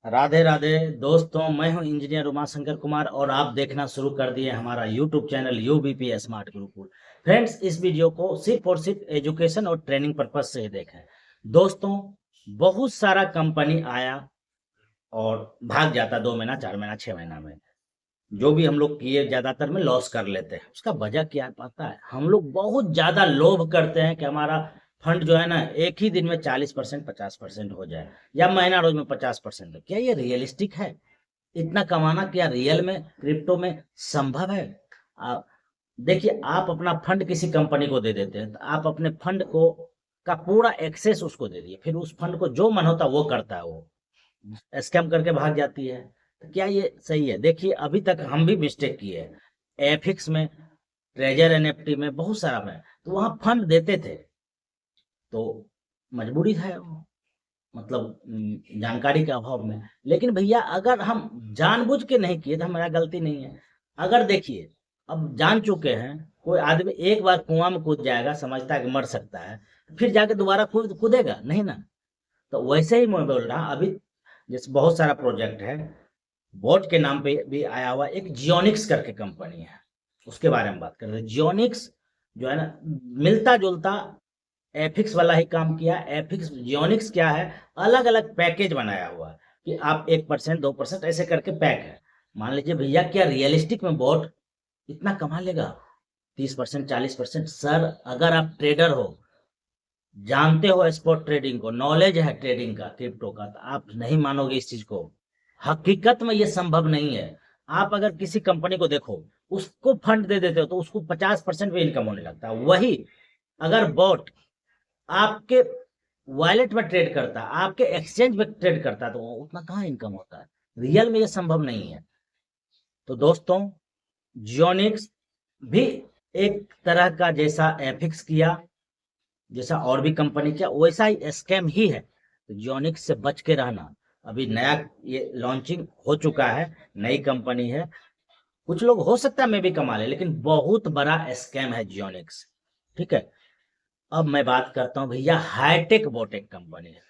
राधे राधे दोस्तों, मैं हूं इंजीनियर उमाशंकर कुमार और आप देखना शुरू कर दिए हमारा YouTube channel UBP smart Gurukul. Friends, इस वीडियो को सिर्फ और सिर्फ एजुकेशन और ट्रेनिंग पर्पज से ही देखें। दोस्तों, बहुत सारा कंपनी आया और भाग जाता 2 महीना 4 महीना 6 महीना में। जो भी हम लोग किए ज्यादातर में लॉस कर लेते हैं। उसका वजह क्या है पता है? हम लोग बहुत ज्यादा लोभ करते हैं कि हमारा फंड जो है ना एक ही दिन में 40% 50% हो जाए, या महीना रोज में 50%। क्या ये रियलिस्टिक है? इतना कमाना क्या रियल में क्रिप्टो में संभव है? आ, देखिए, आप अपना फंड किसी कंपनी को दे देते हैं तो आप अपने फंड को का पूरा एक्सेस उसको दे दिए, फिर उस फंड को जो मन होता है वो करता है, वो स्कैम करके भाग जाती है। तो क्या ये सही है? देखिए, अभी तक हम भी मिस्टेक किए हैं। एफिक्स में, ट्रेजर एनएफटी में, बहुत सारा में तो वहां फंड देते थे, तो मजबूरी है वो, मतलब जानकारी के अभाव में। लेकिन भैया, अगर हम जानबूझ के नहीं किए तो हमारा गलती नहीं है। अगर देखिए, अब जान चुके हैं, कोई आदमी एक बार कुआं में कूद जाएगा, समझता है कि मर सकता है, फिर जाके दोबारा कूदेगा नहीं ना। तो वैसे ही मैं बोल रहा, अभी जैसे बहुत सारा प्रोजेक्ट है, बोट के नाम पे भी आया हुआ एक जियोनिक्स करके कंपनी है, उसके बारे में बात कर रहे हैं। जियोनिक्स जो है ना, मिलता जुलता एफिक्स वाला ही काम किया। एफिक्स जियोनिक्स क्या है, अलग अलग पैकेज बनाया हुआ है कि आप 1% 2% ऐसे करके पैक है। मान लीजिए भैया, क्या रियलिस्टिक में बोट इतना कमा लेगा? 30% 40%? सर, अगर आप ट्रेडर हो, जानते हो स्पॉट ट्रेडिंग को, नॉलेज है ट्रेडिंग का, क्रिप्टो का, तो आप नहीं मानोगे इस चीज को। हकीकत में ये संभव नहीं है। आप अगर किसी कंपनी को देखो, उसको फंड दे देते हो तो उसको 50% पे इनकम होने लगता है। वही अगर बॉट आपके वॉलेट में ट्रेड करता है, आपके एक्सचेंज में ट्रेड करता है, तो उतना कहाँ इनकम होता है? रियल में ये संभव नहीं है। तो दोस्तों, जियोनिक्स भी एक तरह का, जैसा एफिक्स किया, जैसा और भी कंपनी किया, वैसा ही स्कैम ही है। तो जियोनिक्स से बच के रहना। अभी नया ये लॉन्चिंग हो चुका है, नई कंपनी है। कुछ लोग हो सकता है मैं भी कमा ले, लेकिन बहुत बड़ा स्कैम है जियोनिक्स। ठीक है। अब मैं बात करता हूँ भैया, हाईटेक बोटेक कंपनी है।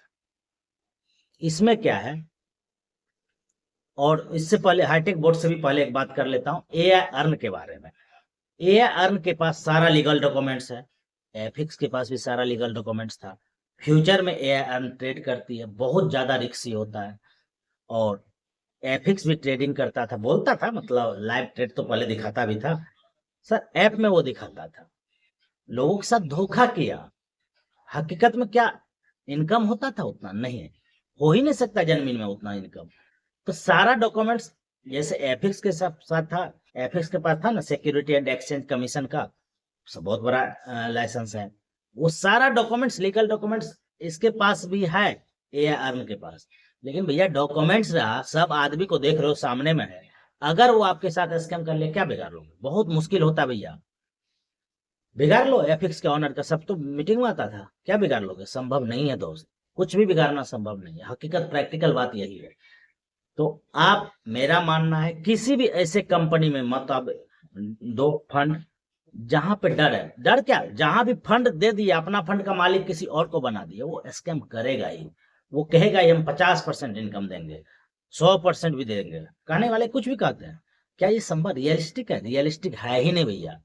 इसमें क्या है, और इससे पहले हाईटेक बोर्ड से भी पहले एक बात कर लेता हूँ एआई अर्न के बारे में। एआई अर्न के पास सारा लीगल डॉक्यूमेंट्स है। एफिक्स के पास भी सारा लीगल डॉक्यूमेंट्स था। फ्यूचर में एआई अर्न ट्रेड करती है, बहुत ज्यादा रिस्की होता है। और एफिक्स भी ट्रेडिंग करता था, बोलता था, मतलब लाइव ट्रेड तो पहले दिखाता भी था। सर, ऐप में वो दिखाता था, लोगों के साथ धोखा किया। हकीकत में क्या इनकम होता था? उतना नहीं है, हो ही नहीं सकता जमीन में उतना इनकम। तो सारा डॉक्यूमेंट्स, जैसे एफिक्स के साथ साथ था, एफिक्स के पास था ना सिक्योरिटी एंड एक्सचेंज कमीशन का, बहुत बड़ा लाइसेंस है। वो सारा डॉक्यूमेंट्स, लीगल डॉक्यूमेंट्स इसके पास भी है, एआई अर्न के पास। लेकिन भैया, डॉक्यूमेंट्स रहा, सब आदमी को देख रहे हो, सामने में है। अगर वो आपके साथ स्कैम कर ले, क्या बिगाड़ लोगे? बहुत मुश्किल होता है भैया। बिगाड़ लो एफिक्स के ऑनर का, सब तो मीटिंग में आता था, क्या बिगाड़ लोगे? संभव नहीं है दोस्त, कुछ भी बिगाड़ना संभव नहीं है। हकीकत, प्रैक्टिकल बात यही है। तो आप, मेरा मानना है, किसी भी ऐसे कंपनी में मत अब दो फंड जहां पे डर है। डर क्या, जहां भी फंड दे दिए, अपना फंड का मालिक किसी और को बना दिया, वो स्कैम करेगा ही। वो कहेगा ही हम 50% इनकम देंगे, 100% भी देंगे। कहने वाले कुछ भी कहते हैं। क्या ये संभव, रियलिस्टिक है? रियलिस्टिक है ही नहीं भैया।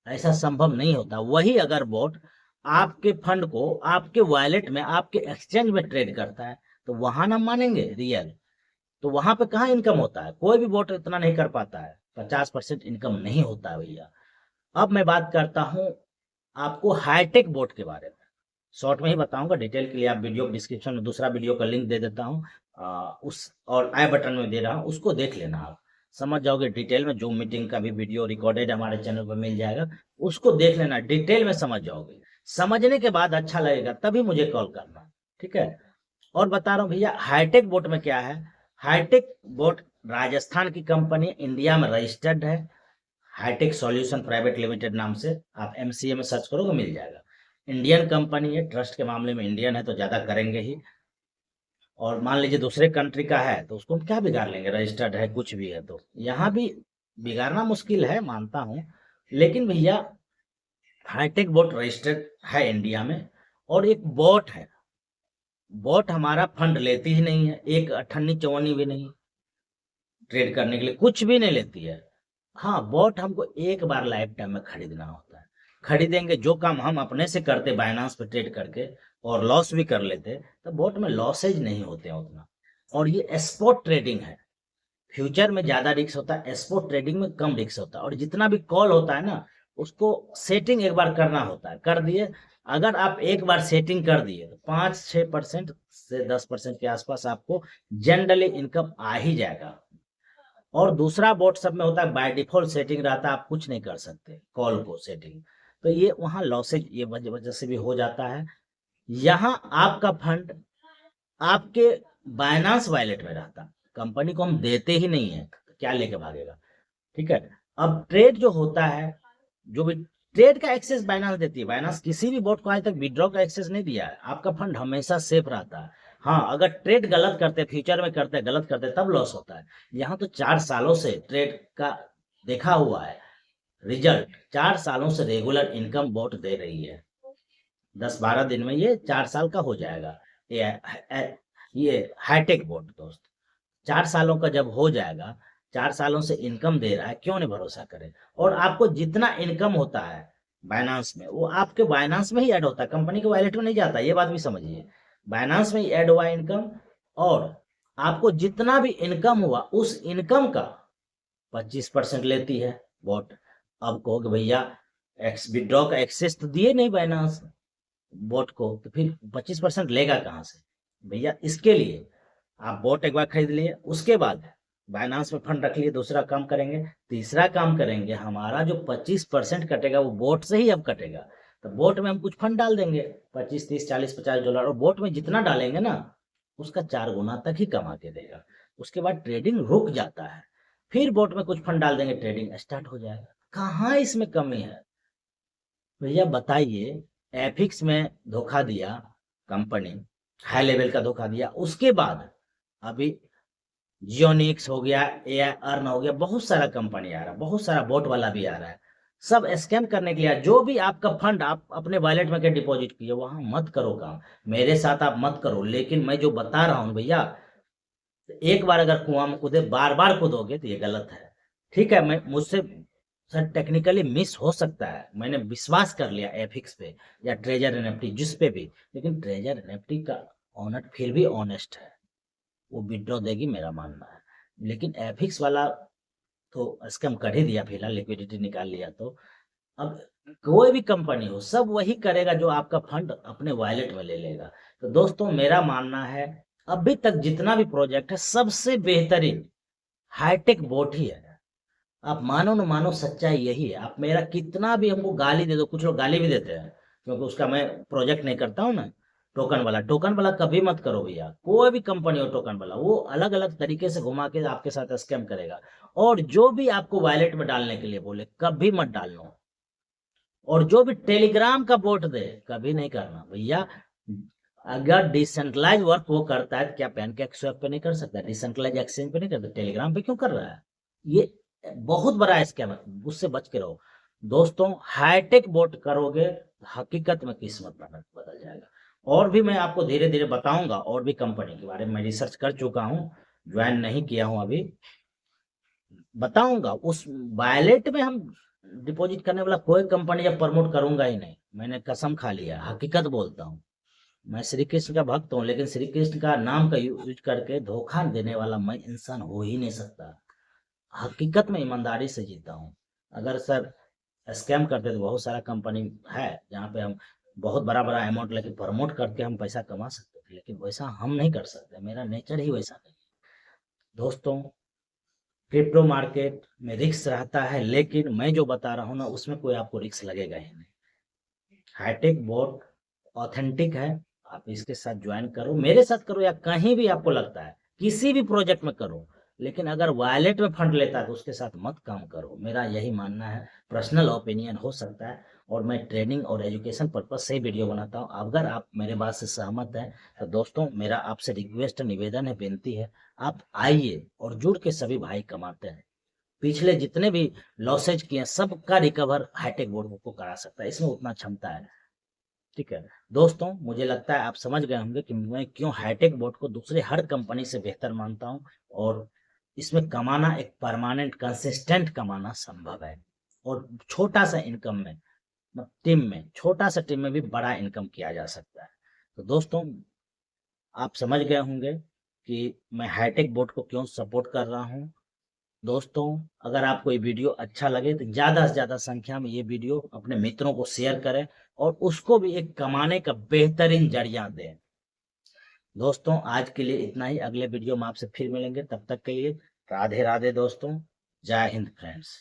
ऐसा संभव नहीं होता। वही अगर बोट आपके फंड को आपके वॉलेट में, आपके एक्सचेंज में ट्रेड करता है, तो वहां ना मानेंगे रियल। तो वहां पे कहाँ इनकम होता है? कोई भी बोट इतना नहीं कर पाता है, 50% इनकम नहीं होता है भैया। अब मैं बात करता हूँ आपको हाईटेक बोट के बारे में। शॉर्ट में ही बताऊंगा, डिटेल के लिए आप वीडियो डिस्क्रिप्शन में दूसरा वीडियो का लिंक दे देता हूँ, उस और आई बटन में दे रहा हूँ, उसको देख लेना। आप समझ जाओगे डिटेल में। जूम मीटिंग का भी वीडियो रिकॉर्डेड हमारे चैनल पर मिल जाएगा, उसको देख लेना, डिटेल में समझ जाओगे। समझने के बाद अच्छा लगेगा तभी मुझे कॉल करना। ठीक है। और बता रहा हूँ भैया, हाईटेक बोट में क्या है। हाईटेक बोट राजस्थान की कंपनी, इंडिया में रजिस्टर्ड है। हाईटेक सॉल्यूशन प्राइवेट लिमिटेड नाम से आप एमसीए में सर्च करोगे, मिल जाएगा। इंडियन कंपनी है, ट्रस्ट के मामले में इंडियन है तो ज्यादा करेंगे ही। और मान लीजिए दूसरे कंट्री का है तो उसको हम क्या बिगाड़ लेंगे? रजिस्टर्ड है, कुछ भी है तो यहाँ भी बिगाड़ना मुश्किल है, मानता हूँ। लेकिन भैया, हाईटेक बोट रजिस्टर्ड है इंडिया में। और एक बोट है, बोट हमारा फंड लेती ही नहीं है, एक अठन्नी चवन्नी भी नहीं ट्रेड करने के लिए, कुछ भी नहीं लेती है। हाँ, बोट हमको एक बार लाइफ टाइम में खरीदना होता है। खरीदेंगे, जो काम हम अपने से करते बाइनांस पे ट्रेड करके और लॉस भी कर लेते, तो बोट में लॉसेज नहीं होते हैं उतना। और ये स्पॉट ट्रेडिंग है, फ्यूचर में ज्यादा रिस्क होता है, स्पॉट ट्रेडिंग में कम रिस्क होता है। और जितना भी कॉल होता है ना, उसको सेटिंग एक बार करना होता है, कर दिए। अगर आप एक बार सेटिंग कर दिए तो 5-6% से 10% के आसपास आपको जनरली इनकम आ ही जाएगा। और दूसरा बोट सब में होता है बाय डिफॉल्ट सेटिंग रहता है, आप कुछ नहीं कर सकते कॉल को सेटिंग, तो ये वहाँ लॉसेज ये वजह से भी हो जाता है। यहाँ आपका फंड आपके बाइनांस वॉलेट में रहता, कंपनी को हम देते ही नहीं है, क्या लेके भागेगा। ठीक है। अब ट्रेड जो होता है, जो भी ट्रेड का एक्सेस बाइनांस देती है, बाइनांस किसी भी बोट को आज तक विड्रॉ का एक्सेस नहीं दिया है, आपका फंड हमेशा सेफ रहता है। हाँ, अगर ट्रेड गलत करते, फ्यूचर में करते, गलत करते, तब लॉस होता है। यहाँ तो 4 सालों से ट्रेड का देखा हुआ है रिजल्ट, 4 सालों से रेगुलर इनकम बोट दे रही है। 10-12 दिन में ये 4 साल का हो जाएगा। ये हाईटेक बोट दोस्त, 4 सालों का जब हो जाएगा, 4 सालों से इनकम दे रहा है, क्यों नहीं भरोसा करे। और आपको जितना इनकम होता है बाइनांस में, वो आपके बाइनांस में ही ऐड होता है, कंपनी के वॉलेट में नहीं जाता, ये बात भी समझिए। बाइनांस में ही ऐड हुआ इनकम, और आपको जितना भी इनकम हुआ उस इनकम का 25% लेती है बॉट। अब कहोगे भैया एक्स विड्रॉ का एक्सेस तो दिए नहीं बाइनांस बोट को, तो फिर 25% लेगा कहाँ से। भैया इसके लिए आप बोट एक बार खरीद लिए, उसके बाद बाइनांस में फंड रख लिए, दूसरा काम करेंगे, तीसरा काम करेंगे, हमारा जो 25% कटेगा वो बोट से ही अब कटेगा। तो बोट में हम कुछ फंड डाल देंगे, 25, 30, 40, 50 डॉलर, और बोट में जितना डालेंगे ना उसका 4 गुना तक ही कमा के देगा। उसके बाद ट्रेडिंग रुक जाता है, फिर बोट में कुछ फंड डाल देंगे, ट्रेडिंग स्टार्ट हो जाएगा। कहाँ इसमें कमी है भैया बताइए। एफिक्स में धोखा दिया कंपनी, हाई लेवल का धोखा दिया, उसके बाद अभी जियोनिक्स हो गया, एआई अर्न हो गया, बहुत सारा कंपनी आ रहा है, बहुत सारा बोट वाला भी आ रहा है, सब स्कैम करने के लिए। जो भी आपका फंड आप अपने वॉलेट में के डिपॉजिट किए वहां मत करो काम, मेरे साथ आप मत करो। लेकिन मैं जो बता रहा हूँ भैया, एक बार अगर कुआं में कूदे, बार बार कूदोगे तो ये गलत है। ठीक है, मैं मुझसे सर टेक्निकली मिस हो सकता है, मैंने विश्वास कर लिया एफिक्स पे या ट्रेजर एनएफटी जिस पे भी, लेकिन ट्रेजर एनएफटी का ऑनर फिर भी ऑनेस्ट है, वो विड्रॉ देगी मेरा मानना है। लेकिन एफिक्स वाला तो स्कैम कर ही दिया, फिलहाल लिक्विडिटी निकाल लिया। तो अब कोई भी कंपनी हो, सब वही करेगा जो आपका फंड अपने वॉलेट में ले लेगा। तो दोस्तों मेरा मानना है, अभी तक जितना भी प्रोजेक्ट है सबसे बेहतरीन हाईटेक बोट ही है। आप मानो न मानो, सच्चाई यही है। आप मेरा कितना भी हमको गाली दे दो, कुछ लोग गाली भी देते हैं क्योंकि उसका मैं प्रोजेक्ट नहीं करता हूँ ना, टोकन वाला कभी मत करो भैया। कोई भी कंपनी हो टोकन वाला, वो अलग अलग तरीके से घुमा के आपके साथ स्कैम करेगा। और जो भी आपको वॉलेट में डालने के लिए बोले कभी मत डालना। और जो भी टेलीग्राम का बोट दे कभी नहीं करना भैया। अगर डिसेंट्रलाइज वर्क वो करता है तो क्या पैनकेक स्वैप पे नहीं कर सकता, डिसेंट्रलाइज एक्सचेंज पे नहीं करता, टेलीग्राम पे क्यों कर रहा है। ये बहुत बड़ा स्कैम है, उससे बच के रहो दोस्तों। हाईटेक बोट करोगे हकीकत में किस्मत बदल जाएगा। और भी मैं आपको धीरे धीरे बताऊंगा, और भी कंपनी के बारे में मैं रिसर्च कर चुका हूँ, ज्वाइन नहीं किया हूँ अभी, बताऊंगा। उस वॉलेट में हम डिपॉजिट करने वाला कोई कंपनी या प्रमोट करूंगा ही नहीं, मैंने कसम खा लिया, हकीकत बोलता हूँ। मैं श्री कृष्ण का भक्त हूँ, लेकिन श्री कृष्ण का नाम का यूज करके धोखा देने वाला मैं इंसान हो ही नहीं सकता। हकीकत में ईमानदारी से जीता हूँ। अगर सर स्कैम करते तो बहुत सारा कंपनी है जहाँ पे हम बहुत बड़ा बड़ा अमाउंट लेके प्रमोट करके हम पैसा कमा सकते थे, लेकिन वैसा हम नहीं कर सकते, मेरा नेचर ही वैसा नहीं है। दोस्तों क्रिप्टो मार्केट में रिस्क रहता है, लेकिन मैं जो बता रहा हूँ ना उसमें कोई आपको रिस्क लगेगा ही नहीं। हाईटेक बहुत ऑथेंटिक है, आप इसके साथ ज्वाइन करो, मेरे साथ करो या कहीं भी आपको लगता है किसी भी प्रोजेक्ट में करो। लेकिन अगर वॉलेट में फंड लेता है तो उसके साथ मत काम करो, मेरा यही मानना है। पर्सनल ओपिनियन हो सकता है, और मैं ट्रेनिंग और एजुकेशन पर्पज से वीडियो बनाता हूँ। अगर आप मेरे बात से सहमत हैं तो दोस्तों मेरा आपसे रिक्वेस्ट निवेदन है, बेनती है, आप आइए और जुड़ के सभी भाई कमाते हैं। पिछले जितने भी लॉसेज किए सबका रिकवर हाईटेक बोर्ड को करा सकता है, इसमें उतना क्षमता है। ठीक है दोस्तों, मुझे लगता है आप समझ गए होंगे कि मैं क्यों हाईटेक बोर्ड को दूसरे हर कंपनी से बेहतर मानता हूँ, और इसमें कमाना एक परमानेंट कंसिस्टेंट कमाना संभव है, और छोटा सा इनकम में, टीम में, छोटा सा टीम में भी बड़ा इनकम किया जा सकता है। तो दोस्तों, आप समझ गए होंगे कि मैं हाईटेक बोर्ड को क्यों सपोर्ट कर रहा हूँ। दोस्तों, अगर आपको ये वीडियो अच्छा लगे तो ज़्यादा से ज़्यादा संख्या में ये वीडियो अपने मित्रों को शेयर करें, और उसको भी एक कमाने का बेहतरीन जरिया दें। दोस्तों, आज के लिए इतना ही। अगले वीडियो में आपसे फिर मिलेंगे, तब तक के लिए राधे राधे दोस्तों। जय हिंद फ्रेंड्स।